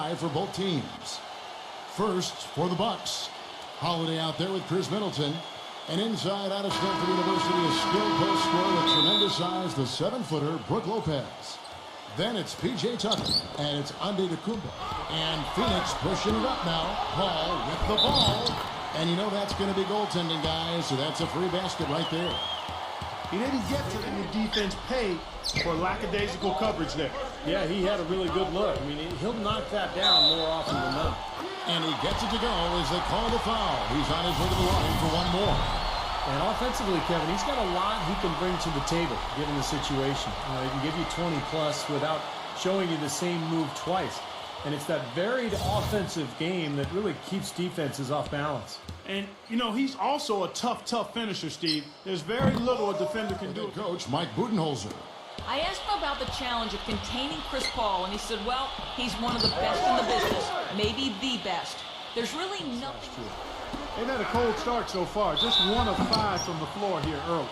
5 for both teams. First for the Bucks. Holiday out there with Chris Middleton. And inside out of Stanford University, a skilled post scorer with tremendous size, the 7-footer, Brook Lopez. Then it's P.J. Tucker, and it's Antetokounmpo. And Phoenix pushing it up now. Paul with the ball. And you know that's going to be goaltending, guys, so that's a free basket right there. He didn't get to the defense pay for lackadaisical coverage there. Yeah, he had a really good look. I mean, he'll knock that down more often than not. And he gets it to go as they call the foul. He's on his way to the line for one more. And offensively, Kevin, he's got a lot he can bring to the table, given the situation. You know, he can give you 20-plus without showing you the same move twice. And it's that varied offensive game that really keeps defenses off balance. And, you know, he's also a tough finisher, Steve. There's very little a defender can do. Coach Mike Budenholzer. I asked him about the challenge of containing Chris Paul, and he said, well, he's one of the best in the business, maybe the best. There's really nothing. They've had a cold start so far. Just 1 of 5 from the floor here early.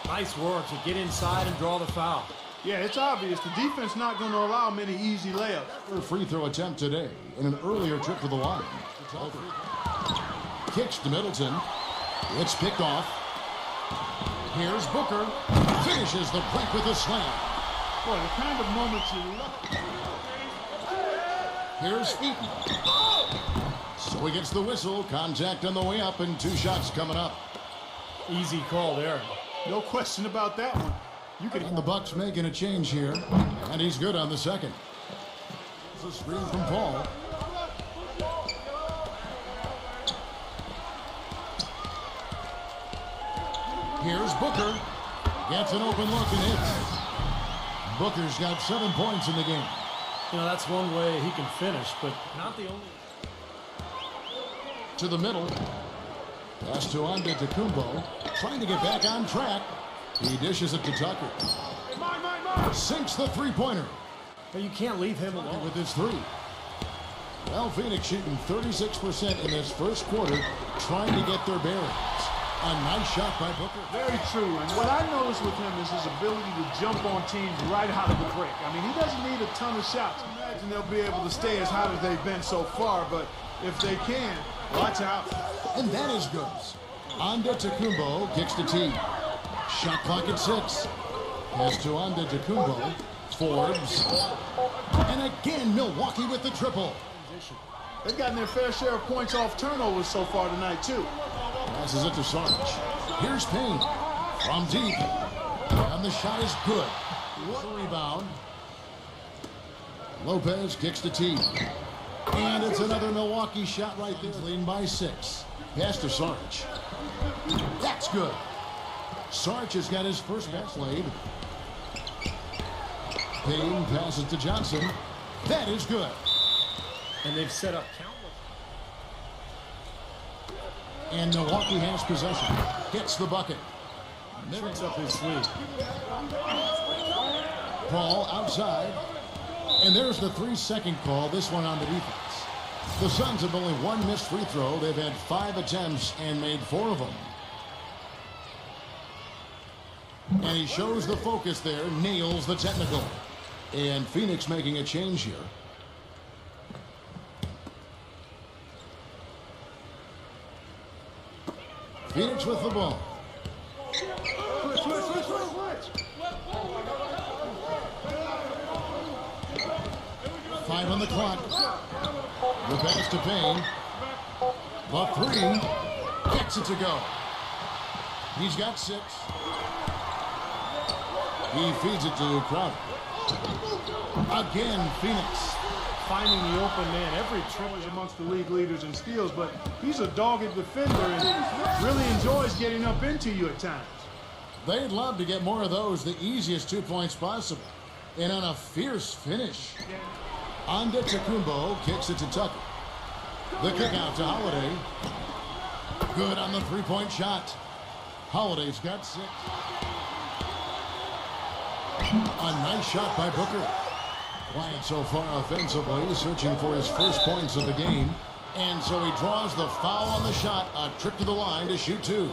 Nice work to get inside and draw the foul. Yeah, it's obvious. The defense not going to allow many easy layups. Her free throw attempt today in an earlier trip to the line. Kicks to Middleton. It's picked off. Here's Booker. Finishes the break with a slam. Boy, the kind of moments you love. Here's Eaton. So he gets the whistle. Contact on the way up and 2 shots coming up. Easy call there. No question about that one. And the Bucks making a change here. And he's good on the second. It's a screen from Paul. Here's Booker. Gets an open look and hits. Booker's got 7 points in the game. You know, that's one way he can finish, but not the only. To the middle. Pass to Antetokounmpo. Trying to get back on track. He dishes it to Tucker. Sinks the three-pointer. But you can't leave him alone with his 3. Well, Phoenix shooting 36% in this first quarter, trying to get their bearings. A nice shot by Booker. Very true. And what I notice with him is his ability to jump on teams right out of the break. I mean, he doesn't need a ton of shots. I imagine they'll be able to stay as hot as they've been so far, but if they can, watch out. And that is good. Antetokounmpo kicks the tee. Shot clock at 6. Pass to Antetokounmpo. Forbes. And again, Milwaukee with the triple. They've gotten their fair share of points off turnovers so far tonight, too. Passes it to Sarge. Here's Payne. From deep. And the shot is good. One rebound. Lopez kicks the tee. And it's another Milwaukee shot right there. Leading by 6. Pass to Sarge. That's good. Sarge has got his first pass laid. Payne passes to Johnson. That is good. And they've set up countless. And Milwaukee has possession. Gets the bucket. Tricks up his sleeve. Paul outside. And there's the 3-second call. This one on the defense. The Suns have only 1 missed free throw. They've had 5 attempts and made 4 of them. And he shows the focus there. Nails the technical. And Phoenix making a change here. Phoenix with the ball. Switch. 5 on the clock. The pass to Payne. The 3. Gets it to go. He's got 6. He feeds it to Crowder. Again, Phoenix. Finding the open man. Every triple is amongst the league leaders in steals, but he's a dogged defender and really enjoys getting up into you at times. They'd love to get more of those, the easiest 2 points possible. And on a fierce finish. Antetokounmpo kicks it to Tucker. The kick out to Holiday. Good on the 3-point shot. Holiday's got 6. A nice shot by Booker. Quiet so far offensively, searching for his first points of the game. And so he draws the foul on the shot, a trip to the line to shoot 2.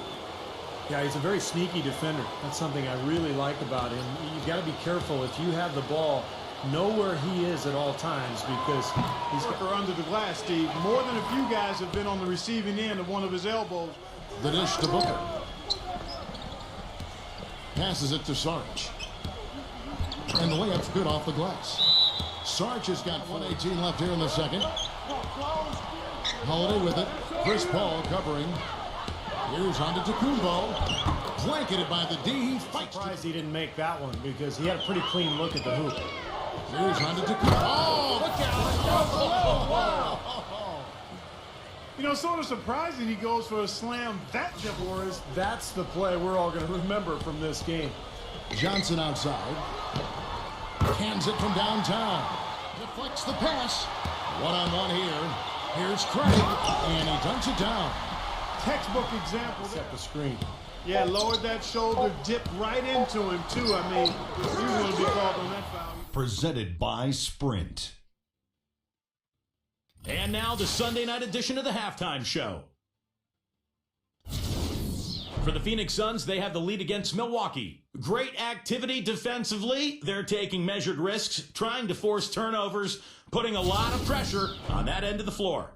Yeah, he's a very sneaky defender. That's something I really like about him. You've got to be careful if you have the ball know where he is at all times because he's got under the glass, Steve. More than a few guys have been on the receiving end of one of his elbows. The dish to Booker. Passes it to Sarge. And the layup's good off the glass. Sarge has got 1:18 left here in the second. Holiday with it. Chris Paul covering. Here's Antetokounmpo. Blanketed by the D. He fights. Surprised he didn't make that one because he had a pretty clean look at the hoop. Here's Antetokounmpo. Oh, look out. You know, sort of surprising he goes for a slam that Boris. That's the play we're all going to remember from this game. Johnson outside. Cans it from downtown. Deflects the pass. One-on-one here. Here's Craig. And he dunks it down. Textbook example. Set the screen. Yeah, lowered that shoulder, dipped right into him, too. I mean, he's going to be called on that foul. Presented by Sprint. And now the Sunday night edition of the halftime show. For the Phoenix Suns, they have the lead against Milwaukee. Great activity defensively. They're taking measured risks, trying to force turnovers, putting a lot of pressure on that end of the floor.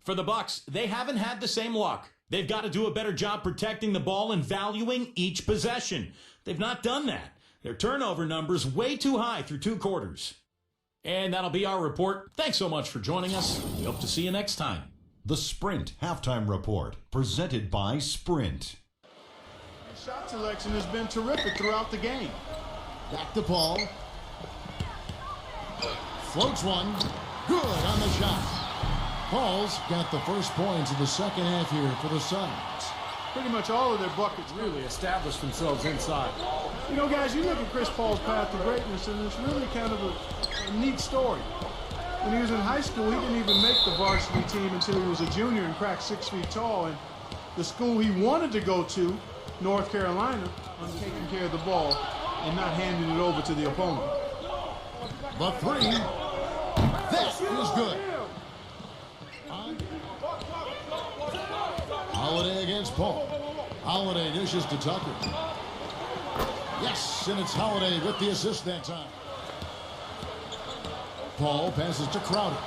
For the Bucks, they haven't had the same luck. They've got to do a better job protecting the ball and valuing each possession. They've not done that. Their turnover number's way too high through 2 quarters. And that'll be our report. Thanks so much for joining us. We hope to see you next time. The Sprint Halftime Report, presented by Sprint. Shot selection has been terrific throughout the game. Back to Paul. Floats one. Good on the shot. Paul's got the first points of the second half here for the Suns. Pretty much all of their buckets Really established themselves inside. You know, guys, you look at Chris Paul's path to greatness, and it's really kind of a neat story. When he was in high school, he didn't even make the varsity team until he was a junior and cracked 6 feet tall. And the school he wanted to go to, North Carolina, was taking care of the ball and not handing it over to the opponent. The three. That is good. Holiday against Paul. Holiday dishes to Tucker. Yes, and it's Holiday with the assist that time. Paul passes to Crowder.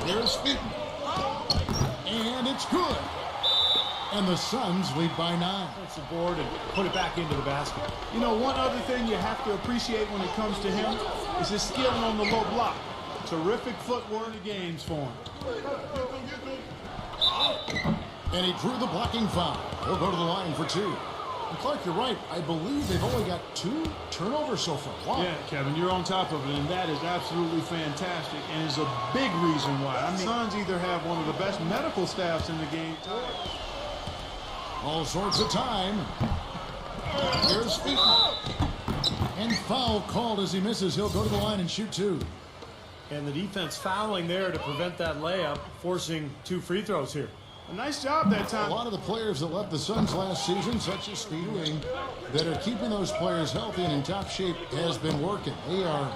Here's Speaton. And it's good. And the Suns lead by 9. Takes the board and put it back into the basket. You know, one other thing you have to appreciate when it comes to him is his skill on the low block. Terrific footwork in the games for him. And he drew the blocking foul. He'll go to the line for 2. And Clark, you're right. I believe they've only got 2 turnovers so far. Wow. Yeah, Kevin, you're on top of it, and that is absolutely fantastic and is a big reason why. I mean, Suns either have one of the best medical staffs in the game. All sorts of time. Here's Speaton. And foul called as he misses. He'll go to the line and shoot 2. And the defense fouling there to prevent that layup, forcing 2 free throws here. A nice job that time. A lot of the players that left the Suns last season, such as Speedwing, that are keeping those players healthy and in top shape has been working. They are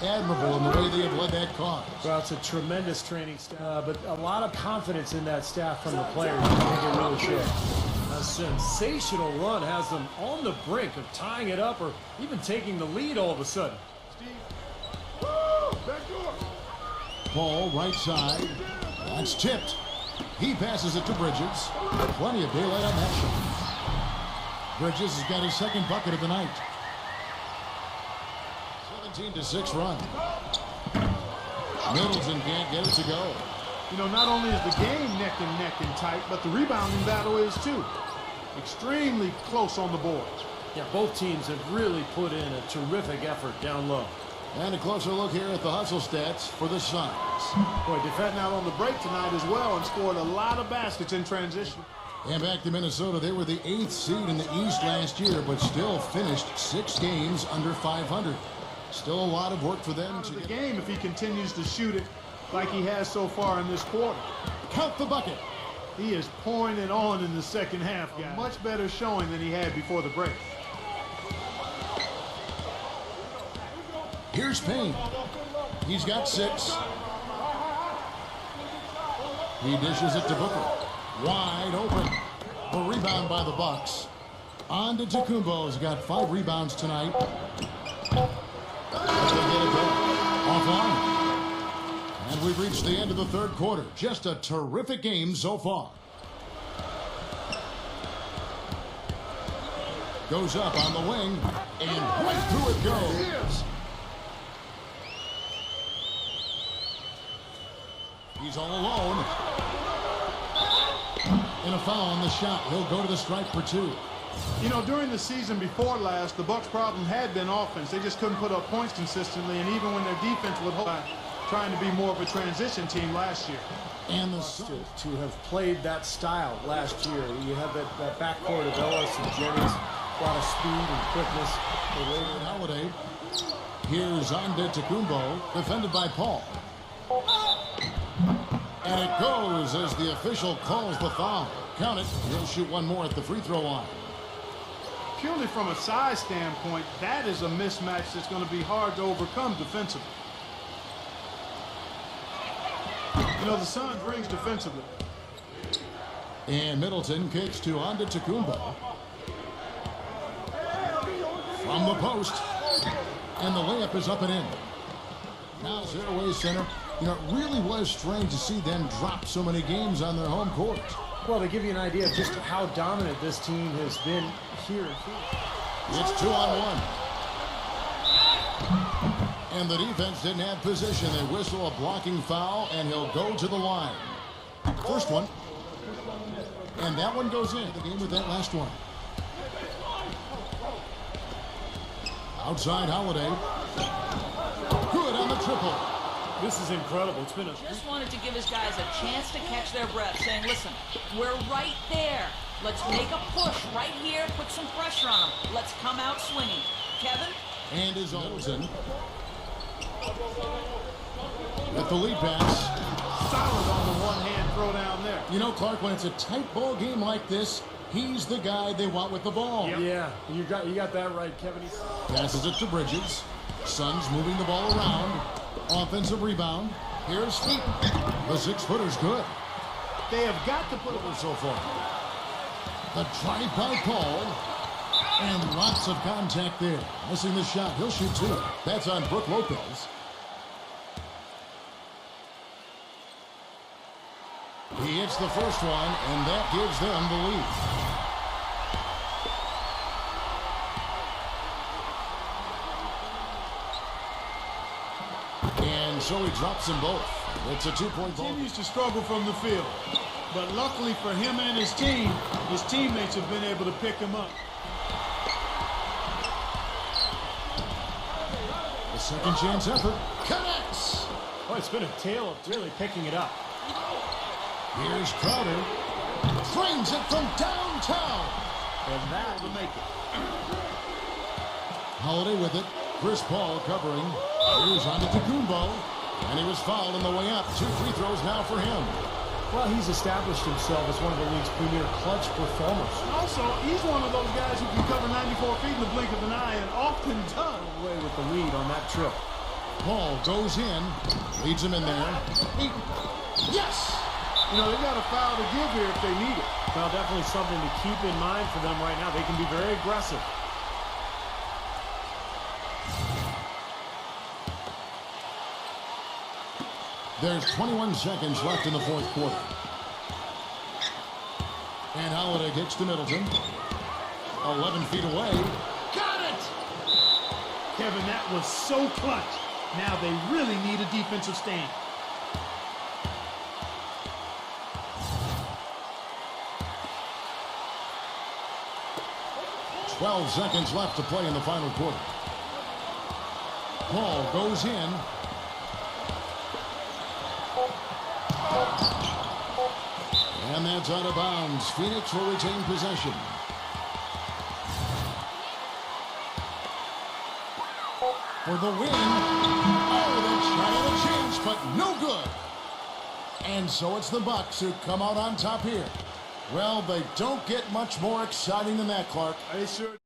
admirable in the way they have led that cause. Well, it's a tremendous training staff, but a lot of confidence in that staff from the players. I think it really should. A sensational run has them on the brink of tying it up or even taking the lead all of a sudden. Paul, right side. That's tipped. He passes it to Bridges. Plenty of daylight on that shot. Bridges has got his second bucket of the night. 17-6 run. Middleton can't get it to go. You know, not only is the game neck and tight, but the rebounding battle is too. Extremely close on the boards. Yeah, both teams have really put in a terrific effort down low. And a closer look here at the hustle stats for the Suns. Boy, defending out on the break tonight as well and scored a lot of baskets in transition. And back to Minnesota, they were the 8th seed in the East last year, but still finished 6 games under 500. Still a lot of work for them to the get game if he continues to shoot it like he has so far in this quarter. Count the bucket. He is pouring it on in the second half, guys. A much better showing than he had before the break. Here's Payne. He's got 6. He dishes it to Booker. Wide open. The rebound by the Bucks. Antetokounmpo's got 5 rebounds tonight. far. And we've reached the end of the third quarter. Just a terrific game so far. Goes up on the wing, and right through it goes. He's all alone. And a foul on the shot. He'll go to the stripe for 2. You know, during the season before last, the Bucks' problem had been offense. They just couldn't put up points consistently, and even when their defense would hold, trying to be more of a transition team last year. And the to have played that style last year. You have that backcourt of Ellis and Jennings, a lot of speed and quickness. Holiday. Here's Antetokounmpo, defended by Paul. And it goes as the official calls the foul. Count it. He'll shoot one more at the free throw line. Purely from a size standpoint, that is a mismatch that's going to be hard to overcome defensively. You know, the Suns rings defensively. And Middleton kicks to Antetokounmpo. From the post. And the layup is up and in. Now Airways Center. You know, it really was strange to see them drop so many games on their home court. Well, to give you an idea of just how dominant this team has been here. It's 2-on-1. And the defense didn't have position. They whistle a blocking foul, and he'll go to the line. First one. And that one goes in. The game with that last one. Outside Holiday. Good on the triple. This is incredible. It's been Just wanted to give his guys a chance to catch their breath, saying, listen, we're right there. Let's make a push right here, put some pressure on them. Let's come out swinging. Kevin? And is Middleton. With the lead pass. Solid on the one-hand throw down there. You know, Clark, when it's a tight ball game like this, he's the guy they want with the ball. Yep. Yeah, you got that right, Kevin. Passes it to Bridges. Suns moving the ball around. Offensive rebound. Here's Feet. The 6-footer's good. They have got to put it so far. The drive by Paul. And lots of contact there. Missing the shot. He'll shoot 2. That's on Brook Lopez. He hits the first one, and that gives them the lead. And so he drops them both. It's a 2-point ball. Continues to struggle from the field. But luckily for him and his team, his teammates have been able to pick him up. The second chance effort connects. Oh, it's been a tale of really picking it up. Here's Crowder. Frames it from downtown. And that will make it. Holiday with it. Chris Paul covering. Here's Antetokounmpo. And he was fouled on the way up. 2 free throws now for him. Well, he's established himself as one of the league's premier clutch performers. Also, he's one of those guys who can cover 94 feet in the blink of an eye and often does. Away with the lead on that trip. Paul goes in. Leads him in there. Yes! You know, they got a foul to give here if they need it. Well, definitely something to keep in mind for them right now. They can be very aggressive. There's 21 seconds left in the fourth quarter. And Holiday gets to Middleton. 11 feet away. Got it! Kevin, that was so clutch. Now they really need a defensive stand. $12 seconds left to play in the final quarter. Paul goes in. And that's out of bounds. Phoenix will retain possession. For the win. Oh, they tried a chance, but no good. And so it's the Bucks who come out on top here. Well, they don't get much more exciting than that, Clark. They sure